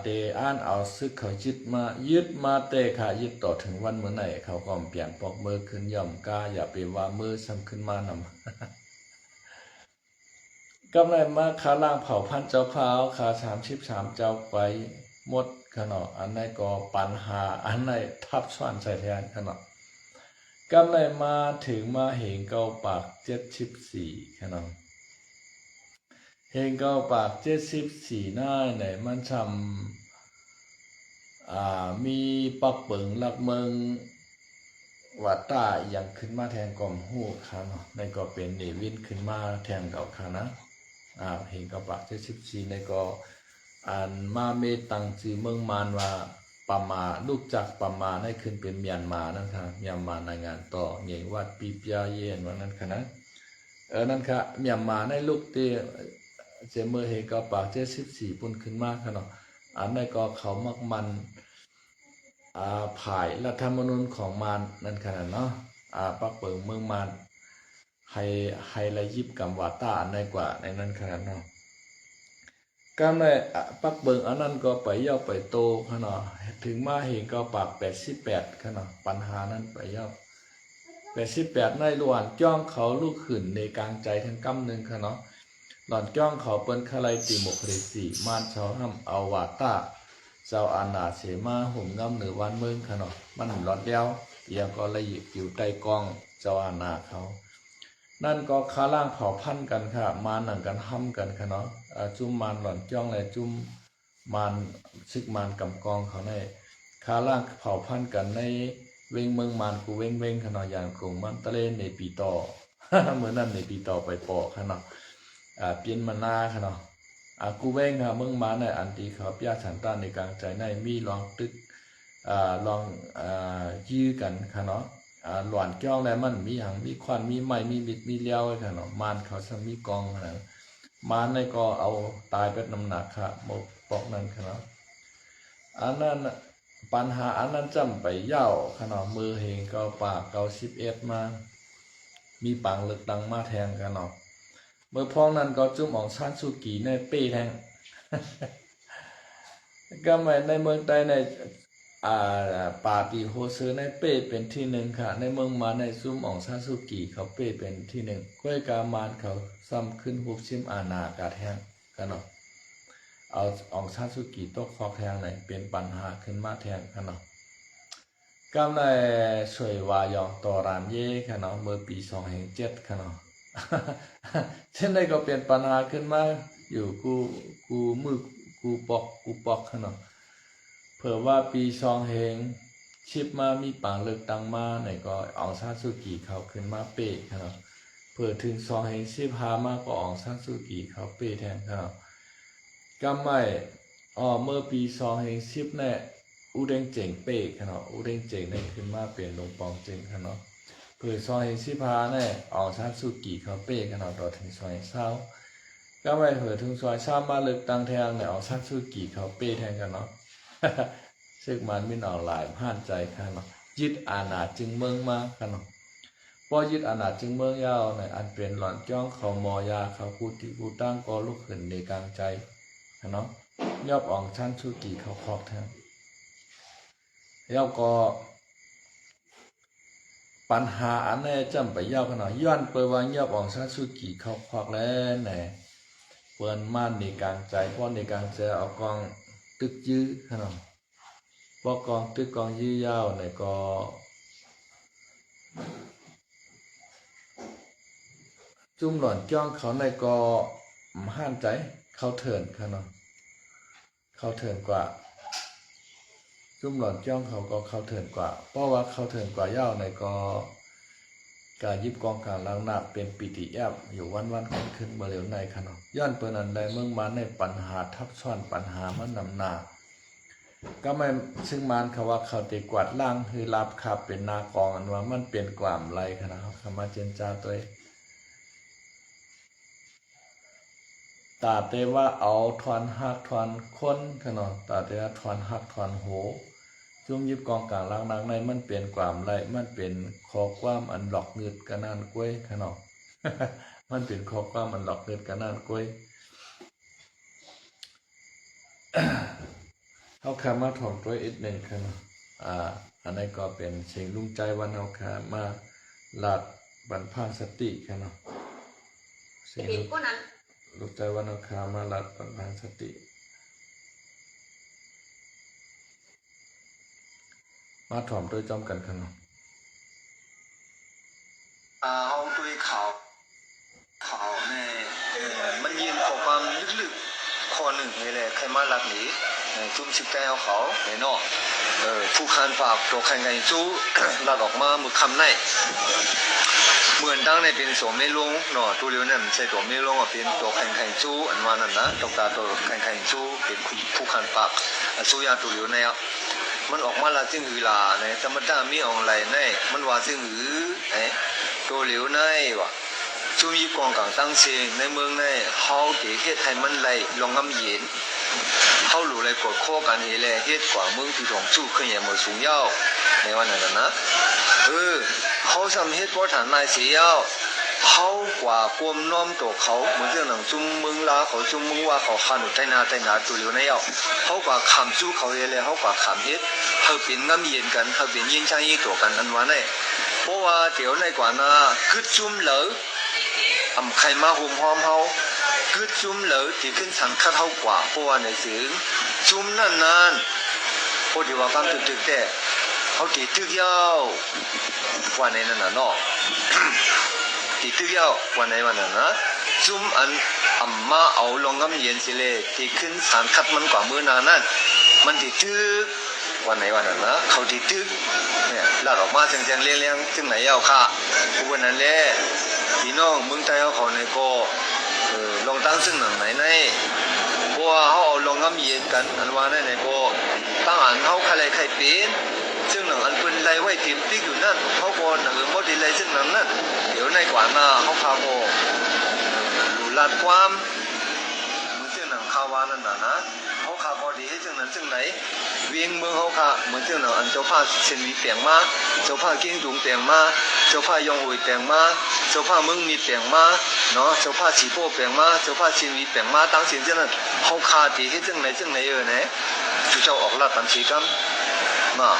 เตอ่านเอาซึกเขายึดมาเตค่ะยึดต่อถึงวันเมื่อไหนเขาก็เปลี่ยนปอกมือขึ้นย่อมกล้าอย่าไปว่ามือซ้ำขึ้นมานำ กำไรมาขาล่างเผาพันเจ้าพาวขา33เจ้าไปหมดขนาดอันไหนก็ปัญหาอันไหนทับซ้อนใส่แทนขนาดกำไรมาถึงมาเหงเกาปาก74ขนาดเฮงเกาปาก74หน้าไหนมันทำมีปักเปิงหลักเมืองวัดตาอย่างขึ้นมาแทนกอมหู้ค่ะเนาะในก็เป็นเนวินขึ้นมาแทนเก่าค่ะนะเฮงเกาปาก74ในก็อ่านมาเมตังจือเมืองมานว่าปามาลูกจากปามาให้ขึ้นเป็นเมียนมานั่นค่ะเมียนมารายงานต่อเหงวัดปีปยาเย็นวันนั้นค่ะนะนั่นค่ะเมียนมาในลูกเตเจเมื่อเฮงเกาปาก74ปุ่นขึ้นมาค่ะเนาะอันนั้นก็เขามักมันผายรัฐธรรมนูญของมารนั่นขนาดเนาะปักเปิงเมืองมารให้ละยิบกับว่าตาอันใดกว่าในนั้นขนาดเนาะการในปักเปิงอันนั้นก็ไปย่อไปโตขนาดถึงมาเห็นก็ปาก88ขนาดปัญหานั้นไปย่อ88ในระหว่างจ้องเขาลูกขืนในกลางใจทั้งกำนึงขนาดหล่อนจ้องเขาเปิ้นคาไลติโมคริสีมานชาวห้ำเอาว่าตาเจ้าอาณาเสมาห่มงำเหนือวันเมืองขนาดมันหลอดเดียวเอียงก็เลยอยู่ใต้กองเจ้าอาณาเขานั่นก็ขาล่างเผาพันกันค่ะมาหนังกันห้ำกันค่ะเนาะจุ่มมันหล่อนจ้องเลยจุ่มมันซึกมันกำกองเขาในขาล่างเผาพันกันในเวงเมืองมันกูเวงค่ะเนาะอย่างกลุ่มมันตะเลในปีต่อ เหมือนนั่นในปีต่อไปปอค่ะเนาะเปลี่ยนมานาค่ะเนาะกูเวงค่ะเมืองมาในอันตีเขาพิยาฉันต้านในกลางใจในมีลองตึกลองยื้อกันค่ะเนาะหลวนจ้องแล้วมันมีหางมีควันมีไม้มีบิดมีเลี้ยวค่ะเนาะมานเขาจะมีกองค่ะมานในก็เอาตายเป็นน้ำหนักค่ะหมกปอกนั่นค่ะเนาะอันนั้นปัญหาอันนั้นจำไปเย่าค่ะเนาะมือเฮงเกาปากเกา11มามีปังเลือกดังมาแทงค่ะเนาะเมื่อพ้องนั้นก็จุ่มอองซานซูกีในเป้แทง ก็หมายในเมืองใต้ในป่าปีโฮเซอร์ในเป้เป็นที่หนึ่งค่ะในเมืองมาในซุ่มอองซานซูกีเขาเป้เป็นที่หนึ่งก้วยกามานเขาซ้ำขึ้นหุบชิมอาณากาแทงกันเนาะเอาอองซานซูกีตกฟอกแทงไหนเป็นปัญหาขึ้นมาแทงกันเนาะก็ในสวยวายองตอรานเย่ค่ะเนาะเมื่อปี2007ค่ะเนาะ เช่นใดก็เปลี่ยนปัญหาขึ้นมาอยู่กูมือกูปอกขนาดเผื่อว่าปี2เฮงชิปมามีปังเลือกตังมาไหนก็อองซานซูกีเขาขึ้นมาเป้ขนาดเผื่อถึง2เฮงชิปหามาก็อองซานซูกีเขาเป้แทนขนาดก็ไม่เมื่อปี2เฮงชิปเนี่ยอูเด้งเจ๋งเป้ขนาดอูเด้งเจ๋งได้ขึ้นมาเปลี่ยนลงปองเจ๋งขนาดเผื่อซอยสิพาเนี่ยอองซานซูกีเขาเป้กันเอาต่อถึงซอยเศร้าก็ไม่เผื่อถึงซอยเศร้ามาเลือกตั้งแทงเนี่ยอองซานซูกีเขาเป้แทงกันเนาะ ซึ่งมันไม่นอนหลายผ่านใจกันเนาะยึดอาณาจึงเมืองมากันเนาะพอยึดอาณาจึงเมืองยาวเนี่ยอันเป็นหล่อนจ้องเขามอยาเขากูติกูตั้งก็ลุกขึ้นในกลางใจเนาะยอบอองซานซูกีเขาครอบแทงยอบก็ปัญหาอันนี้จำไปยาวขนาดย้อนเปิดวางยอบอองซานซูกีเขาควักแล้วแหน่เปิ้นม่านในกลางใจเพราะในกลางใจเอากองตึกยื้อขนาดเพ ปอกองตึกกองยี่ยาวในก็จุ่มหล่อนจ้องเขาในก็ห้ามใจเขาเถินค่ะเนาะเขาเถินกว่าจุ่มหล่อนจ้องเขาก็เขาเถินกว่าเพราะว่าเขาเถินกว่ายาวในก็การยิบกองการล้างหน้าเป็นปิติแอบอยู่วันขึ้นมาเร็วในค่ะเนาะย้อนเปิ้นอันใดเมืองมาในปัญหาทับซ้อนปัญหามันนำหน้าก็ไม่ซึ่งมันเขาว่าเขาตีกวาดล่างคือลาบขับเป็นนากองอันว่ามันเป็นกล่ามไรค่ะนะครับคำมาเจนจาตัวตาเตว่าเอาทอนหักทอนคนค่ะเนาะตาเตว่าทอนหักทอนโหจุ่มยิบกองกลางล่างนักในมันเปลี่ยนความไรมันเป็นข้อความอันหลอกเงืดกันนั่นกล้วยค่ะเนาะ มันเป็นข้อความอันหลอกเงืดกันนั่นกล้วย เอาคำมาถ่อมตัวอีกหนึ่งค่ะเนาะอันนี้ก็เป็นสิ่งลุงใจวันเอาคามาหลัดบรรพาสติค่ะเนาะสิ่งลุงใจวันเอาคามาหลัดบรรพาสติมาถ่อมตัวจอมกันค่ะเนาะเอาด้วยข่าวในมันยินข้อความลึกๆข้อหนึ่งนี่แหละใครมาหลักหนีจุ่มชิบแก้วเขาเนาะผู้คันฝากตัวใครไงจู้ หลัดออกมามือคำในเหมือนตั้งในเป็นสวมไม่ลงเนาะตัวเดียวเนี่ยมันใช่ตัวไม่ลงอ่ะเป็นตัวใครจู้อันว่านั่นนะตกตาตัวใครจู้เป็นผู้คันฝากสู้ยาตัวเดียวเนี่ยมันออกมาละจึงหือลาเนี่ยธรรมดามีออนไลน์เนี่ยมันว่าจึงหือตัวเหลียวในว่ะจุ่มยิบกองกลางตั้งเสียงในเมืองในเฮาเด็กเฮ็ดให้มันไหลลงงำเย็นเฮาหลู่ไหลกดข้อกันเฮแลเฮ็ดกว่าเมืองที่ถงสู้ขึ้นอย่างบ่สูงยาวในวันนั้นนะเฮาซ้ำเฮ็ดบ่ทันนายเสียาวเฮากว่าความน้อมตัวเขาเหมือนเรื่องหนังจุ่มเมืองลาเขาจุ่มเมืองว่าเขาคันอยู่ใต้นาตัวเหลียวในเอาเฮากว่าคำสู้เขาเฮแลเฮากว่าคำเฮ็ดเฮาเป็นงำเย็นกันเฮาเป็นยินช่างอีตัวกันอันว่าได้เพราะว่าเดี๋ยวในกว่าน่ะกึดจุ่มเหลอใครมาหุ่มหอมเฮาคือจุ่มเหลอที่ขึ้นสันคัดเฮากว่าเพราะว่าในเสียงจุ่มนั่นพอดีว่าคำตึกแต่เขาตีตึกยาวว่าในนั้นน่ะเนาะ ตีตึกยาวว่าในวันนั้นนะจุ่มอันมาเอาลงกำเย็นสิเลยที่ขึ้นสันคัดมันกว่ามือนานั่นมันตีตึกวันไหนวันนั้นนะเขาตีตึกเนี่ยลาดออกมาเสียงเลี้ยงถึงไหนยาวค่ะวันนั้นแหละพี่น้องเมืองไทยเขาในก็ลองตั้งซึ่งหนังไหนในเพราะว่าเขาเอาลองน้ำเย็นกันอันว่าในก็ตั้งอันเขาใครเป็นซึ่งหนังอันเป็นไรไว้ทีมติ๊กอยู่นั่นเขาก็หนังโมดีไรซึ่งหนังนั่นเดี๋ยวในกว่าหน้าเขาพาโมหลุดลาดความมันซึ่งหนังคาวานั่นนะเขาขาพอดีให้ซึ่งนั้นซึ่งไหนเวียงเมืองเขาขาเหมือนซึ่งหนังอันเจ้าผ้าเชนวีเปียงมาเจ้าผ้ากิ้งถุงเปียงมาเจ้าผ้ายองหุยเปียงมาเจ้าผ้ามึงมีเปียงมาเนาะเจ้าผ้าสีโป้เปียงมาเจ้าผ้าเชนวีเปียงมาตั้งเสียงเจ้านั้นเขาขาดีให้ซึ่งไหนเนี่ยจู่เจ้าออกลาดตันสีกันมา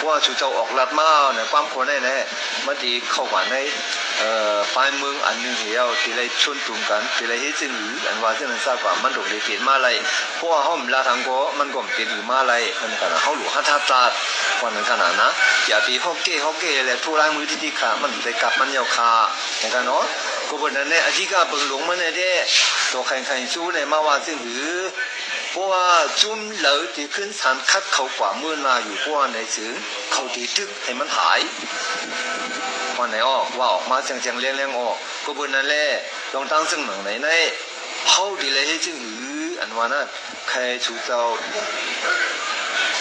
ว่าจู่เจ้าออกลาดมาเนี่ยความคนเนี่ยมันดีเข้ากันในฝ่ายเมืองอันหนึ่งเดียวที่ไรชนตุ่มกันที่ไรให้ซึ่งอันว่าซึ่งนั้นทราบว่ามันถูกเปลี่ยนมาอะไรเพราะว่าห้องลาทางก็มันก็เปลี่ยนอยู่มาอะไรมันขนาดเขาหลวงฮัทตาวันนั้นขนาดนะอย่าปีฮอกเก้เลยทุรายมือที่ขามันไปกลับมันยาวขาอย่างกันเนาะก็บนนั้นเนี่ยอธิกาเปิงหลงมันเนี่ยเด้ตัวใครสู้เนี่ยมาว่าซึ่งเพราะว่าจุ่มเหลอที่ขึ้นสันคัดเขากว่าเมื่อนาอยู่เพราะว่าในสื่อเขาตีตึกให้มันหายวันไหนออกว่าออกมาเสียงเลี้ยงออกก็บนนั้นแหละลองตั้งซึ่งหนังไหนในเขาดีเลยให้จึงอันว่านั้นใครชูเจ้า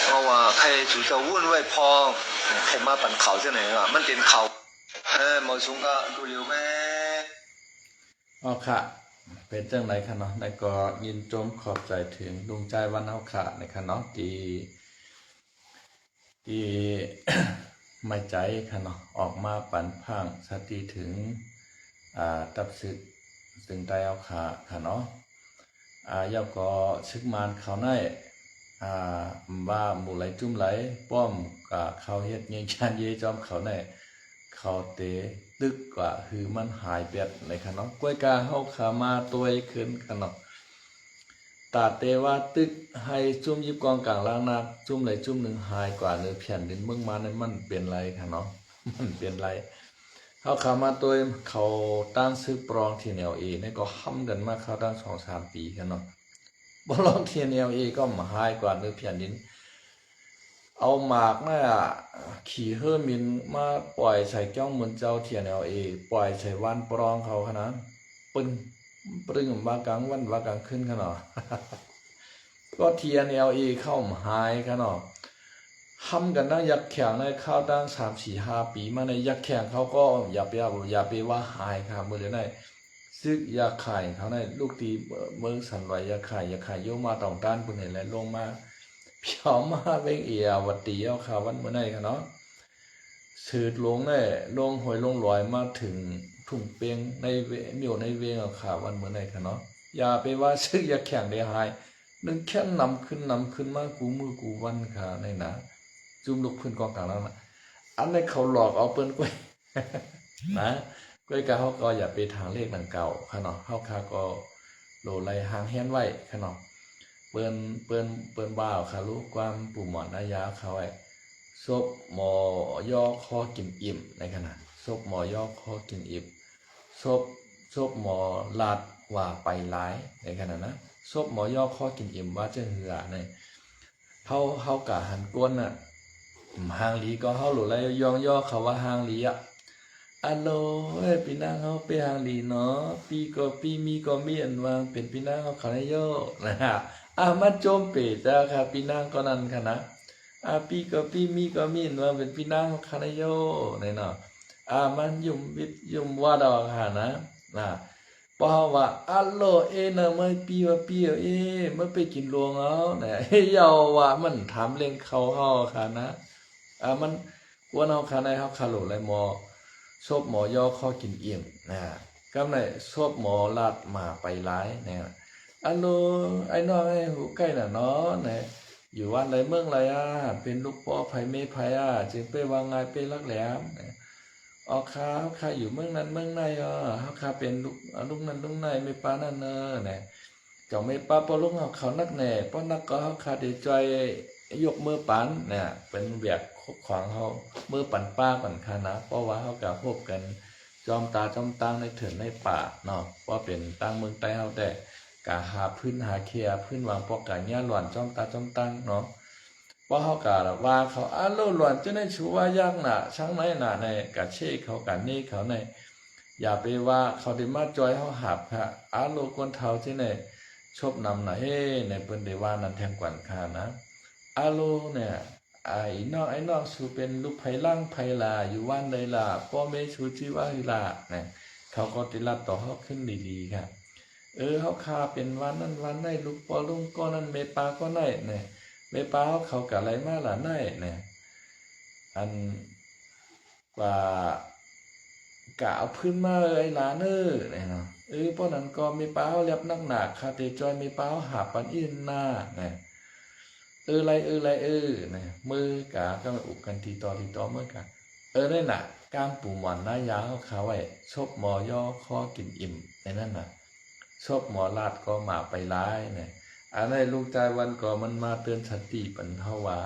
เพราะว่าใครชูเจ้าวุ่นไว้พอใครมาปั่นเขาเจ้าไหนอ่ะมันเป็นเขาหมอชุงก็ดูเร็วแม่อ๋อค่ะเป็นจังไรคะเนาะในก็ยินจมขอบใจถึงดวงใจวันเอาค่ะในคะเนาะที่ ไม่ใจค่ะเนาะออกมาปั่นพังสติถึงตับสึกถึงใจเอาค่ะเนาะย่อก็ชึกมานเขาในว่าหมู่ไหลจุ่มไหลป้อมกับเขาเฮ็ดเงี้ยชันเยจอมเขาในเขาเตะตึกกว่าคือมันหายเปียดในขนมกล้วยกาเฮาขามาตัวขึ้นขนม ตาเตว่าตึกให้จุ่มยิบกองกลางล่างนักจุ่มไหลจุ่มหนึ่งหายกว่าเนื้อแผ่นดินเมืองมาในมันเปลี่ยนไรค่ะเนาะมันเปลี่ยนไรเขาขามาตัวเขาตั้งซื้อปรองทีเนลเอนี่ก็ห้ำกันมากเขาตั้ง2-3 ปีกันเนาะบลองทีเนลเอก็มาหายกว่าเนื้อแผ่นดินเอาหมากน่ะขี่เฮอร์มินมาปล่อยใส่จ้องเหมือนเจ้าเทียนเอลเอปล่อยใส่วันปรองเขาขนาดปึ้งว่ากลางวันว่ากลางขึ้นขนาด ก็เทียนเอลเอเข้าหายขนาดทำกันตั้งยักษ์แข่งในเข้าตั้ง3-4-5 ปีมาในยักษ์แข่งเขาก็อย่าไปว่าหายครับเมื่อเดี๋ยวนี้ซึกยาไข่เขาในลูกตีเมืองสันไหวยาไข่โยมาต่องต้านปุ่นเห็นแล้วลงมาเพียวมาเวงเอียวัดตีเอาข่าววันเมื่อไหร่กันเนาะสืดลงเนี่ยลงหอยลงลอยมาถึงถุงเปียงในเมียวในเวงเอาข่าววันเมื่อไหร่กันเนาะอย่าไปว่าซึกยาแข่งได้หายนึงแค่นำขึ้นมากูมือกูวันค่ะในนะจุ่มลูกพื้นกองกลางแล้วนะอันนี้เขาหลอกเอาเปิ้นกล้วย นะกล้วยกะเขาก็อย่าไปทางเลขดังเก่าค่ะเนาะเขาคาก็โหลไลหางแฮนไว้ค่ะเนาะเปิ้นบ่าวค่ะรู้ความปู่หมอนายาเขาไอ้ซบหมอย่อคอกินอิ่มในขณะซบหมอย่อคอกินอิ่มซบหมอลาดว่าไปหลายในขณะนะซบหมอย่อคอกินอิ่มว่าจะเหือเนี่ยเฮากะหันก้นน่ะหางหลีก็เฮาโหลไลย่อเขาว่าหางหลีอ่ะอัลโหลพี่นางเขาไปหางหลีเนาะปีมีก็มีอันว่าเป็นพี่นางเขาเขาได้ย่อนะฮะมาโจมเปจ้าค่ะพี่นางก็นั่นค่ะนะปีมีก็มีอันว่าเป็นพี่นางเขาเขาได้ย่อเนี่ยเนาะมันยุ่มว่าดอกค่ะนะพอว่าอัลโหลนะไม่ปีว่าปีไม่ไปกินลวงเอาเนี่ยเยาว่ามันถามเรื่องเขาค่ะนะมันกวนเอาค่ะในเขาคาโหลไรมอซบหมอย่อข้อกินเอี่ยมนะก็ในซบหมอลาดมาไปร้ายเนี่ยอัลโหลไอ้น้องไอ้หูใกล้น่ะเนาะเนี่ยอยู่วันไรเมืองไรเป็นลูกพ่อไผเมไผจึงไปวางไงไปรักแหลมเนี่ยออกข้าอยู่เมืองนั้นเมืองในข้าเป็นลูกนั้นลูกในไม่ป้านั่นเนอเนี่ยเจ้าไม่ป้าปอลูกเขานักแหน่ปอนักก็ข้าได้ใจยกมือปันเนี่ยเป็นแบบขวางเขามือปั่นป้าปั่นคานะเพราะว่าเขากับพบกันจอมตาจอมตังในเถื่อนในป่าเนาะว่าเป็นตั้งเมืองใต้เขาแต่กะหาพื้นหาเคียพื้นวางปอกกะเงี้ยหล่อนจอมตาจอมตังเนาะเพราะเขากะว่าเขาโลหล่อนจะได้ชูว่ายากหนาช่างไหนหนาในกะเช่เขากะนี่เขาในอย่าไปว่าเขาได้มาจอยเขาหับค่ะโลกวนเท้าที่ไหนชบนำหน่อยในเปิ้นได้ว่านั้นแทงกวนคานะโลเนี่ยไอ้นอกสูเป็นลูกไผ่ล่างไผ่ลาอยู่ว่านใดล่ะพ่อแม่ชูชื่อว่าฮิลาเนี่ยเขาก็ติรับต่อเขาขึ้นดีๆค่ะเขาคาเป็นวันนั้นวันไหนลูกปอลุงก็นั้นเมปาก็ไหนเนี่ยเมปาเขากะไรมาล่ะไหนเนี่ยอันกว่ากะเอาพื้นมาไอ้หลานเนี่ยเนาะเพราะนั้นก็เมปาเขาเรียบนักหนาคาเตจอยเมปาเขาหาปันอินหน้าเนี่ยไรเนี่ยมือกะก็มาอุกกันทีต่อมือกะนั่นน่ะการปูหมอนหน้ายาเขาไว้ชบหมอย่อข้อกินอิ่มในนั่นน่ะชบหมอลาดก็มาไปร้ายเนี่ยอันนั้นลูกใจวันก่อมันมาเตือนสติปันเท่าว่า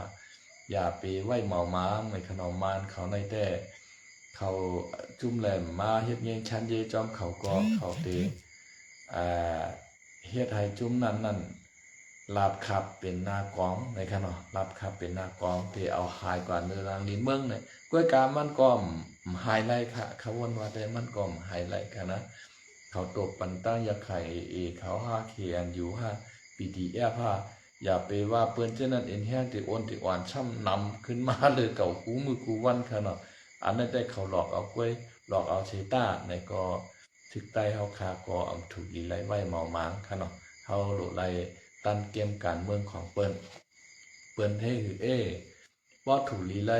อย่าไปไหวเมาม้ามในขนมมานเขาในแต่เขาจุ่มแหลมมาเฮ็ดเงี้ยชั้นเยจอมเขาก็เขาเตเฮ็ดให้จุ่มนั่นลาบขับเป็นนากองในขณะลาบขับเป็นนากองที่เอาหายกว่าเนื้อรางลิ้นเมืองเนี่ยกล้วยกามันก็หายไรค่ะเขาวนว่าแต่มันก็หายไรค่ะนะเขาตบปันตั้งยาไข่เขา5 KN อยู่PDF อย่าไปว่าเปิ้นเช่นนั้นเอ็นแห้งติอ่อนติอ่อนช่ำนำขึ้นมาเลยเก่ากูมือกูวันค่ะเนาะอันนั้นได้เขาหลอกเอากล้วยหลอกเอาเชต้าในก็ทึกใต้เฮาคาก็เอาถูกลีไลไว้เมาม้างค่ะเนาะเฮาโหลไลตันเกมการเมืองของเปิ้นให้คือบ่ถูกลีไล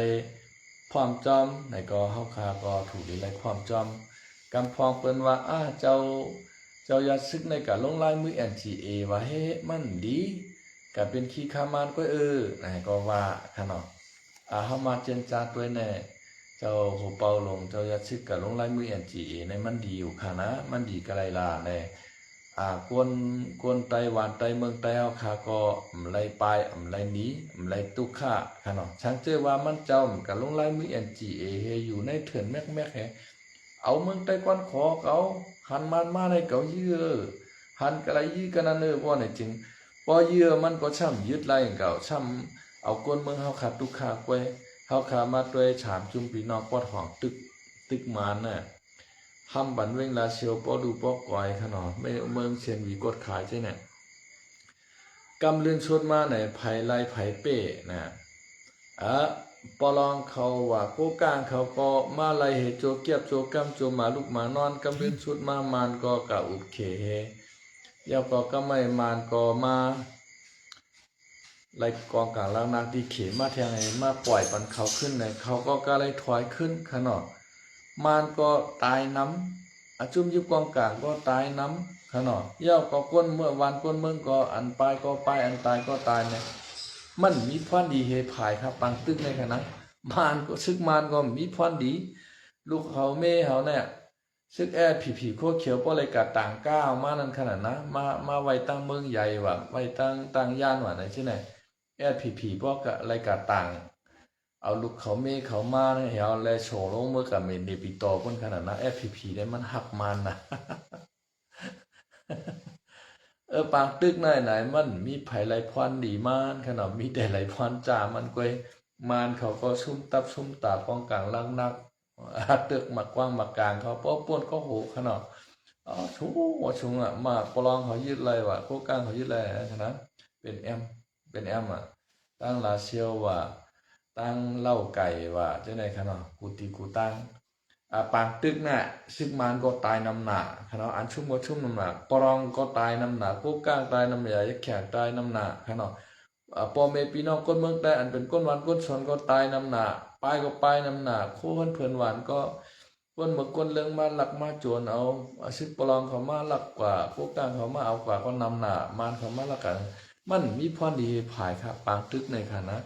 พร้อมจอมในก็เฮาคาก็ถูกลีไลพร้อมจอมกำพองเปิ้นว่าเจ้าอย่าซึกในการลงลายมือ NTA ว่ามันดีก็เป็นขี้คามานก็นะก็ว่าค่ะเนาะเฮามาเจนจาตัวแน่เจ้าโหเปาลงเจ้าอย่าซึกกับลงลายมือ NTA ในมันดีอยู่ค่ะนะมันดีกะไรล่ะแน่ กวนไต้หวันไต้เมืองไต้เฮาคาก็ไหลปลายไหลหนีไหลตุกค่าค่ะเนาะช่างเจอว่ามันเจ้ามันก็ลงลายมือ NGA เฮอยู่ในเถื่อนแม็กเฮเอาเมืองไต้กวนขอเขาหันมันมาในเกาเยือหันกะไรยื้อกันนั่นว่าในจริงพอเยือมันก็ช่ำยึดไล่เก่าช่ำเอากวนเมืองเฮาขาดตุกค่ากวยเฮาขามาด้วยฉามจุมปีนอกกวดห้องตึกมานน่ะทำบันเวงลาเชียวปอดูปอกอยขนอไม่เมืองเชียนวีกดขายใช่เนี่ยกำเลื่อนชุดมาในไผ่ลายไผ่เป้นะปอลองเขาว่าโกกางเขาก็มาไล่เหโจเกียบโจกำโจมาลูกมานอนกำเลื่อนชุดมามานก็กะอุบเขเฮยาวก็ไม่มานก็มาไล่กองกลางล่างนักที่เขมาแทงไงมาปล่อยปันเขาขึ้นในเขาก็กะไล่ถอยขึ้นขนอมานก็ตายน้ำจุ่มยุบกองกลางก็ตายน้ำขนอย่าก็ก้นเมื่อวันก้นเมืองก็อันปลายก็ปลายอันตายก็ตายเนี่ยมันมีพรดีเฮผายครับปังตึกในขณะมานก็ซึกมานก็มีพรดีลูกเขาเม่เขาเนี่ยซึกแอดผีโคเขียวป้อเลยกะต่างก้าวมานั่นขนาดนะมาไว้ตั้งเมืองใหญ่ว่ะไว้ตั้งย่านว่ะไหนใช่ไหมแอดผีป้อกะอะไรกะต่างเอาลูกเขาเมฆเขามาเนี่ยเอาแลโฉลงเมื่อกับเมนเดปิโตคนขนาดนั้นFPPได้มันหักมันนะ ปางตึกไหนมันมีไผ่ไหลพรดีมานขนาดมีแต่ไหลพรจ่ามันกวยมานเขาก็ชุ่มตาป้องกลางล่างนักตึกมากว้างมากลางเขาป้อป้วนก็โหขนาดชุงมาปลองเขายึดเลยว่ะโคกลางเขายึดเลยนะฉะนั้นเป็นแอมตั้งลาเชียวว่าตั้งเล่าไก่ว่าเจ้าไหนขนาดกูตั้งปางตึกน่ะซึกมันก็ตายน้ำหนาขนาดอันชุ่มก็ชุ่มน้ำหนาปรองก็ตายน้ำหนาโคกลางตายน้ำใหญ่ยักษ์แขกตายน้ำหนาขนาดปอเมปีนอกก้นเมืองแต่อันเป็นก้นหวานก้นชนก็ตายน้ำหนาปลายก็ปลายน้ำหนาคู่เพื่อนหวานก็ก้นเมืองก้นเลี้ยงมาหลักมาโจรเอาซึกปรองเขามาหลักกว่าโคกลางเขามาเอากว่าก็น้ำหนามานเขามาหลักกันมันมีพรดีผายครับปางตึกในขณะ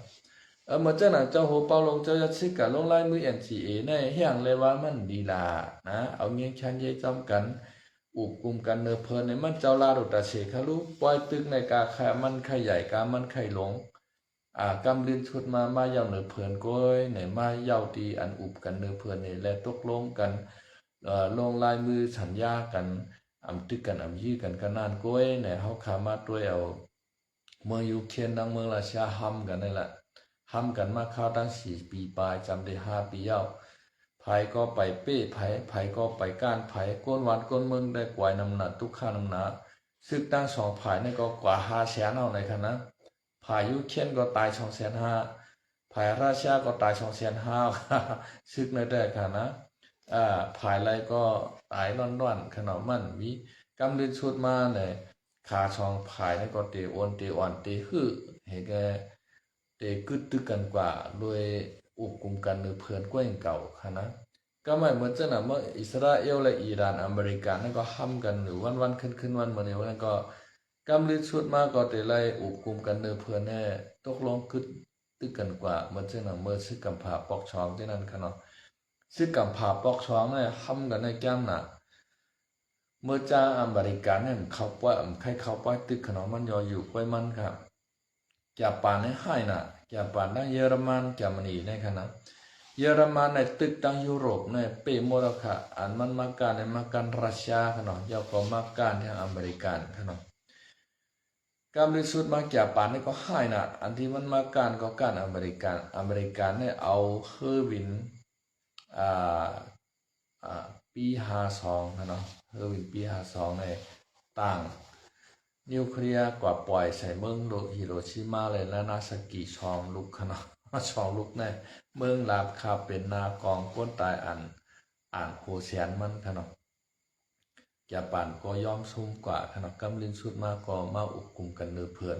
มาเจ้าหน้าเจ้าโหเปาลงเจ้าจะซิกกับลงลายมือ NCA ในเฮียงเลยว่ามันดีลานะเอาเงี้ยชันเย่จำกันอุบกุมกันเนอเพลินในมันเจ้าลาดุตาเสคารุปล่อยตึกในกาแคมันไข่ใหญ่กามันไข่หลงกำลินชุดมาเยาวเนอเพลินก้อยในมาเยาวตีอันอุบกันเนอเพลินในและตกลงกันลงลายมือสัญญากันตึกกันยื้อกันกันนานก้อยในเฮาขามาด้วยเอาเมืองยูเครนดังเมืองราชาฮัมกันนี่แหละทำกันมาเข้าตั้ง4 ปีปลายจำได้5 ปีเย้าไผก็ไปเป้ไผก็ไปก้านไผก้นวันก้นเมืองได้กวายน้ำหนักทุกข้าน้ำหนักซึกตั้ง2 ภายนี่ก็กว่า500,000เอาในคณะภายยุเคียนก็ตาย250,000ภายราชาก็ตาย250,000ซึกในได้คณะภายไรก็ตายร้อนๆขนมมันมีกำลินชุดมาเนี่ยขาช่องภายนี่ก็เตอ่อนเตหื้อเห็นแกเตกึดตึกกันกว่าโดยอุบกุมกันหรือเพื่อนก้อยเก่าค่ะนะก็ไม่เหมือนเจ้าหน้าเมื่ออิสราเอลและอิหร่านอเมริกานั่นก็ห้ำกันหรือวันขึ้นวันเมื่อนี้นั่นก็กำลิดชุดมาก็เตไล่อุบกุมกันเนื้อเพื่อนแน่ตกลงกึดตึกกันกว่าเหมือนเจ้าหน้าเมื่อซื้อกำผาปอกช้องเจ้านั้นค่ะเนาะซื้อกำผาปอกช้องเนี่ยห้ำกันในแก้มน่ะเมื่อจ้าอเมริกาเนี่ยเขาป้อยใครเขาป้อยตึกขนมมันยออยู่ก้อยมันครับจะป่านในให้น่ะจะป่านในเยอรมันจะมันอีในขณะเยอรมันในตึกตั้งยุโรปในเปโมรคะอันมันมาการในมาการรัสเซียขนาดยาวก็มาการทางอเมริกันขนาดการบริสุทธิ์มาจะป่านนี่ก็ให้น่ะอันที่มันมาการก็การอเมริกันเนี่ยเอาเครื่องบินปี52ขนาดเครื่องบินปี52ในต่างนิวเคลียร์กว่าปล่อยใส่เมืองฮิโรชิมาเลยและนาซากิช่องลุกขนาดช่องลุกในเมืองลาบคาเป็นนากองก้นตายอ่านโคเซียนมันขนาดญี่ปุ่นก็ยอมซุ่มกว่าขนาดกำลินสุดมาก็มาอุกกลุ่มกันเนื้อเพื่อน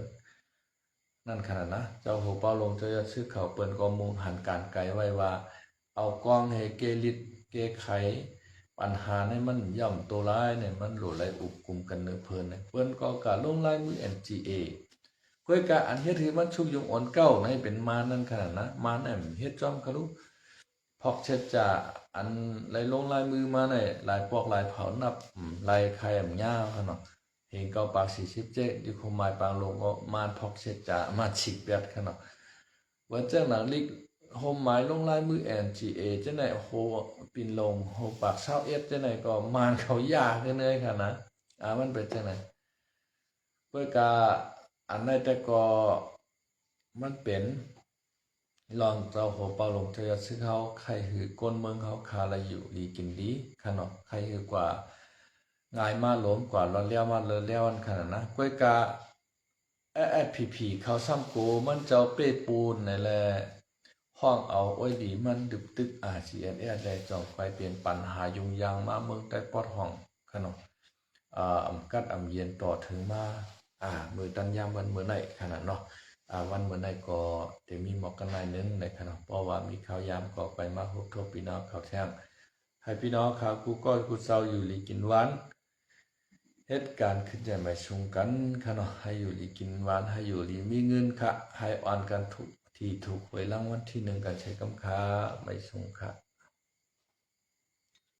นั่นขนาดนะเจ้าหัวเป้าลงเจ้าชื่อเขาเปิ้นก็มุงหันการไกลไว้ว่าเอากองให้เกลิดเกไขปัญหาในมันย่อมตัวร้ายเนี่ยมันหลุดไหลอุบกลุ่มกันเนื้อเพลินเนี่ยเปิ้นก็กะลงลายมือ NGA ก้อยกะอันเฮ็ดที่มันชุกยงอ่อนเก้าในเป็นมานั่นขนาดนะมาเนี่ยเฮ็ดจอมกะรู้พอกเช็ดจ่าอันไหลลงลายมือมาเนี่ยลายปอกลายเผานับลายไข่ย่าขนาด งเก้าปาก47อยู่คมหมายปางลงก็มานพอกเชจามาฉิกเบียดขนาดวันเจ้าหนังลิกโฮมหมายลงลายมือ NGA เจ้าไหนโฮปินลงโฮปากเช้าเจ้าไหนก็มานเขายากเนื่อยค่ะนะมันเป็นเจ้าไหนเพื่อกาอันไหนแต่ก็มันเป็นลองเจ้าโหเปาลงเจอซื้อเขาใครหือก้นเมืองเขาคาละอยู่ดีกินดีขนาดใครหือกว่าง่ายมาล้มกว่าเราเลี้ยวมาเลยเลี้ยวอันขนาดนะกล้วยกาพีเขาซ้ำโกมันเจ้าเป้ปูนในแหละห้องเอาอ้อยดีมันดึกตึกRCNS ได้จองไปเปลี่ยนปัญหายุ่งยางมาเมืองใต้ปอดห้องขนาดอำกัดอำเย็นต่อถึงมามือตันยามวันมือไหนขนาดเนาะวันเมื่อไหร่ก็จะมีหมอกกันหน่อยนึงในขณะเพราะว่ามีข่าวยามก็ไปมาพบทบพี่น้องข่าวแท้งให้พี่น้องข่าวกูก็กูเศร้าอยู่ลีกินหวานเหตุการณ์ขึ้นใจไม่ชงกันขณะให้อยู่ลีกินหวานให้อยู่ลีมีเงินค่ะให้อ่อนกันทุกที่ถูกหวยรางวัลที่1กันใช้กำค้าไม่ชงค่ะ